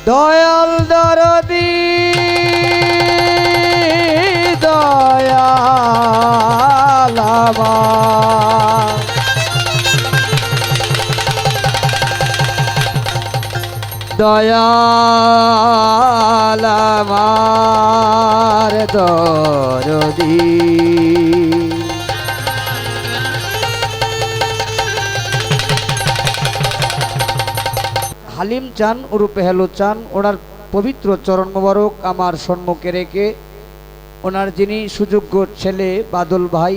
দয়াল দরদি দয়াল আমার দয়াল আমার দরদি হালিম চান ওরূপে হেলো চান ওনার পবিত্র চরণ মোবারক আমার সম্মুখে রেখে ওনার যিনি সুযোগ্য ছেলে বাদল ভাই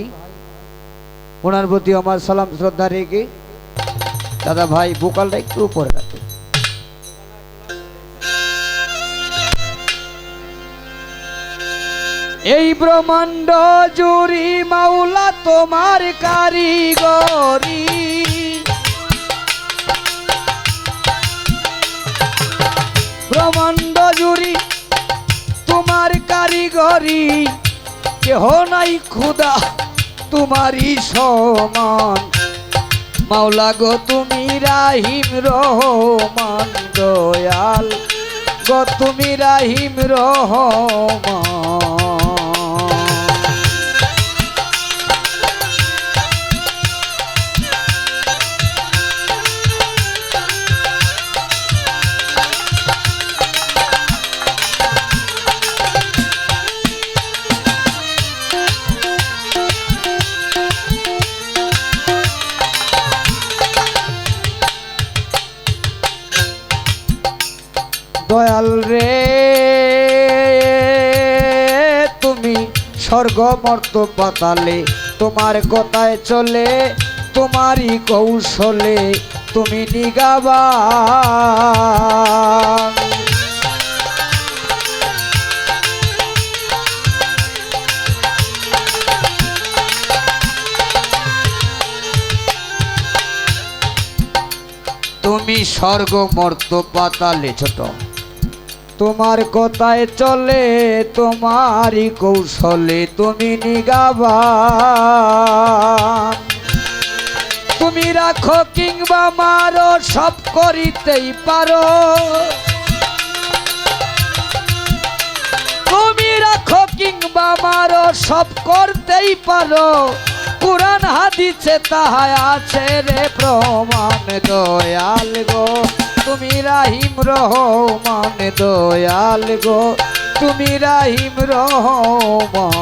ওনার প্রতি আমার সালাম শ্রদ্ধা রেখে দাদা ভাই বোকালটা একটু উপরে রাখে। এই ব্রহ্মাণ্ড জুড়ি মাওলা তোমার কারিগরি ব্রহ্মাণ্ড জুড়ি তোমার কারিগরি কেহ নাই খুদা তোমারই সমান মাওলা গো তুমি রাহিম রহমান দয়াল গো তুমি রাহিম রহমান দয়াল রে তুমি স্বর্গ মর্ত পাতালে তোমার কথায় চলে তোমারই কৌশলে তুমি নিগাবান তুমি স্বর্গ মর্ত পাতালে ছোট তোমার কথায় চলে তোমারই কৌশলে তুমি নিগাবান তুমি রাখো কিংবা মারো সব করিতেই পারো তুমি রাখো কিংবা মারো সব করতেই পারো কুরআন হাদিসে তাহা আছে রে প্রমাণ দয়াল গো তুমি রাহিম রহমান দয়াল গো তুমি রাহিম রহমান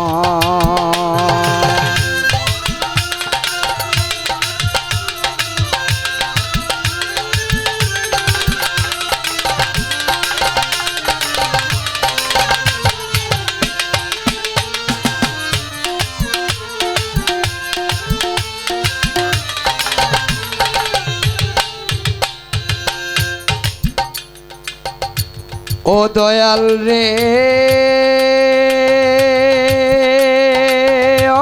ও দয়াল রে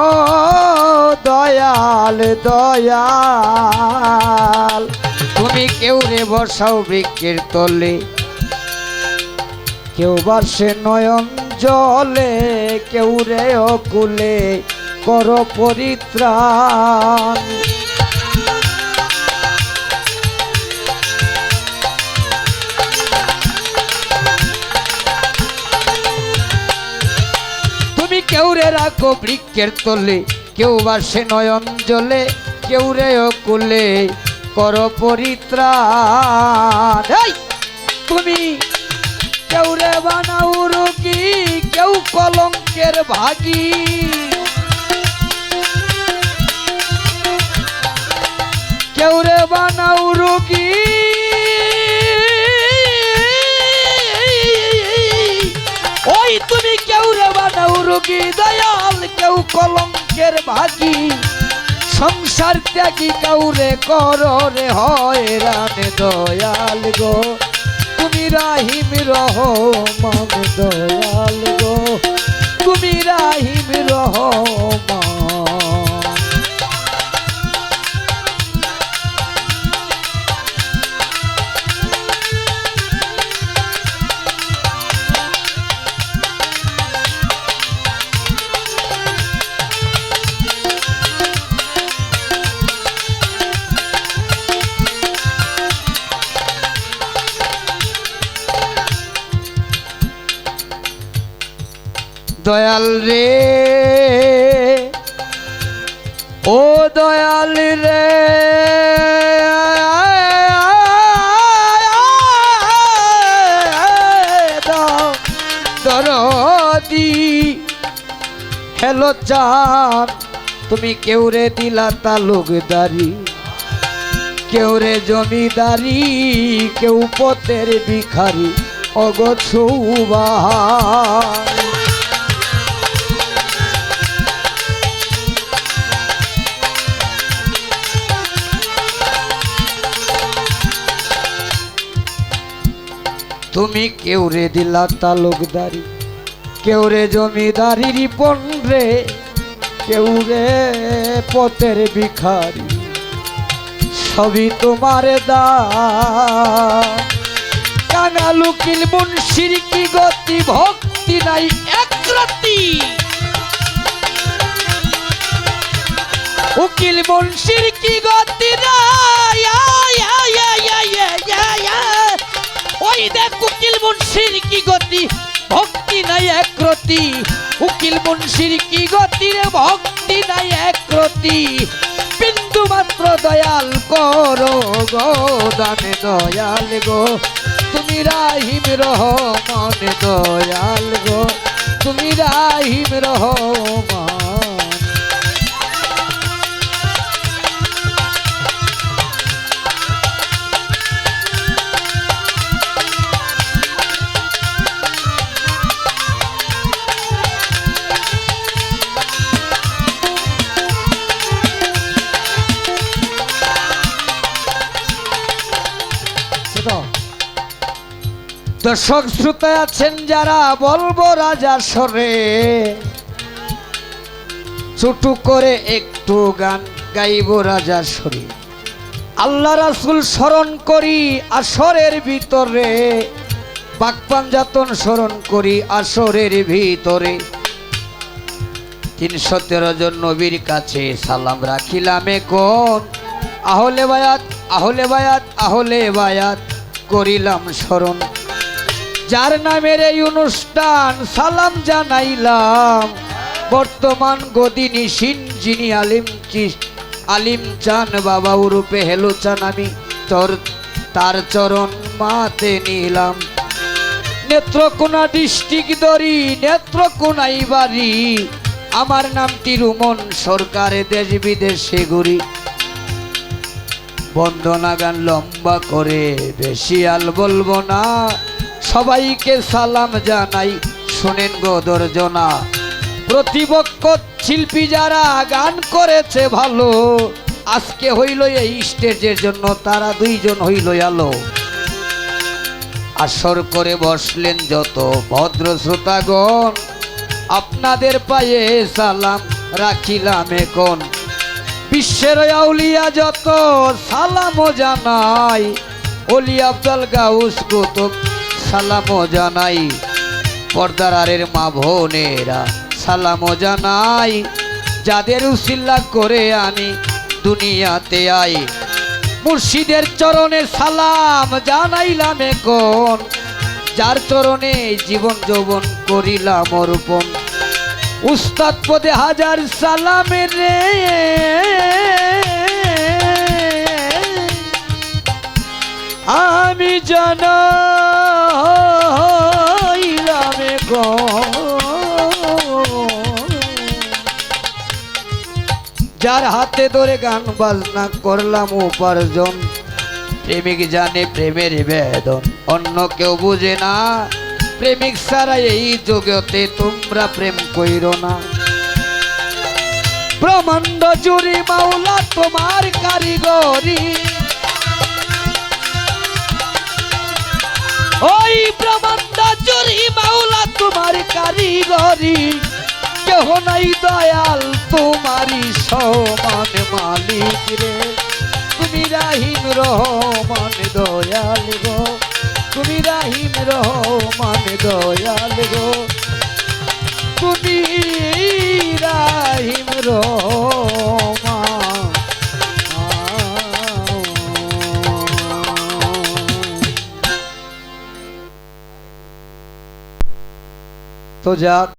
ও দয়াল দয়াল তুমি কেউ রে বসাও বৃক্ষের তলে কেউ বাসে নয়ন জলে কেউ রে অকুলে কর পরিত্রাণ কেউ রে রাখো বৃক্ষের তলে কেউ বাসে নয়ন জলে কেউ রে অকুলে কর পরিত্রাণ তুমি কেউ রে বানাও রোগী কেউ কলঙ্কের ভাগী কেউ রে বানাও রোগী ওই তুমি কেউ রে বানাও রোগী দয়াল কেউ কলঙ্কের ভাগী সংসার ত্যাগী কাউরে করো রে হয়রান দয়াল গো তুমি রাহিম রহমান দয়াল গো তুমি রাহিম রহমান দয়াল রে ও দয়াল রে দরদি হেলো চান তুমি কেউ রে দিলা তালুকদারি কেউ রে জমিদারি কেউ পথের ভিখারি অগছুবাহার তুমি কেউ রে দিলা তালুকদারি কেউ রে জমিদারি রিপন রে কেউ রে পথের ভিখারি সবই তোমার দান কাঙালু কিল মুনশির কি গতি ভক্তি নাই একরতি উকিল মুনশির কি গতি নাই ওই দেখ উকিল মুনশির কি গতি ভক্তি নাই একরতি উকিল মুনশির কি গতি রে ভক্তি নাই একরতি বিন্দু মাত্র দয়াল করো গো দানে দয়াল গো তুমি রাহিম রহমান দয়াল গো তুমি রাহিম রহমান দর্শক শ্রোতা আছেন যারা বলবো রাজা সরে ছোট করে একটু গান গাইব রাজা সরে আল্লাহ রাসূল স্মরণ করি আসরের ভিতরে বাকপাঞ্জাতন স্মরণ করি আসরের ভিতরে 313 জন নবীর কাছে সালাম রাখিলাম এখন আহলে বায়াত আহলে বায়াত আহলে বায়াত করিলাম স্মরণ যার নামের এই অনুষ্ঠান সালাম জানাইলাম বর্তমান গদিনিসীন যিনি আলিম চান বাবা উরূপে হেলো চান আমি তার চরণ মাতে নিলাম নেত্রকোনা ডিস্ট্রিক্ট দরি নেত্রকোনাই বাড়ি আমার নামটি রুমন সরকার দেশ বিদেশে ঘুরি বন্দনা গান লম্বা করে বেশি আল বলবো না সবাইকে সালাম জানাই শুনেন গো দর্জনা প্রতিপক্ষ শিল্পী যারা গান করেছে ভালো আজকে হইল এই স্টেজের জন্য তারা 2 জন হইল আলো আসর করে বসলেন যত ভদ্র শ্রোতাগণ আপনাদের পায়ে সালাম রাখিলাম এখন বিশ্বের আউলিয়া যত সালামও জানাই ওলি আব্দুল গাউস কুতুব সালামও জানাই পর্দার আড়ের মা বোনেরা সালামও জানাই যাদের উসিলা করে আমি দুনিয়াতে আই মুর্শিদের চরণে সালাম জানাইলাম এখন যার চরণে জীবন যৌবন করিলাম অর্পণ উস্তাদ পদে হাজার সালামের রে আমি জানাইলাম যার হাতে ধরে গান বাজনা করলাম উপার্জন প্রেমিক জানে প্রেমের বেদন অন্য কেউ বুঝে না প্রেমিক ছাড়া এই জগতে তোমরা প্রেম কইরো না ব্রহ্মাণ্ড জুড়ে মাওলা তোমার কারিগরি ওই ব্রহ্মাণ্ড জুড়ে মাওলা তোমার কারিগরি কেহ নাই দয়াল তোমারি সমান মালিক রে তুমি রাহিম রহমান দয়াল গো তুমি রাহিম রহমান দয়াল গো তুমি রাহিম রহমান তো যাক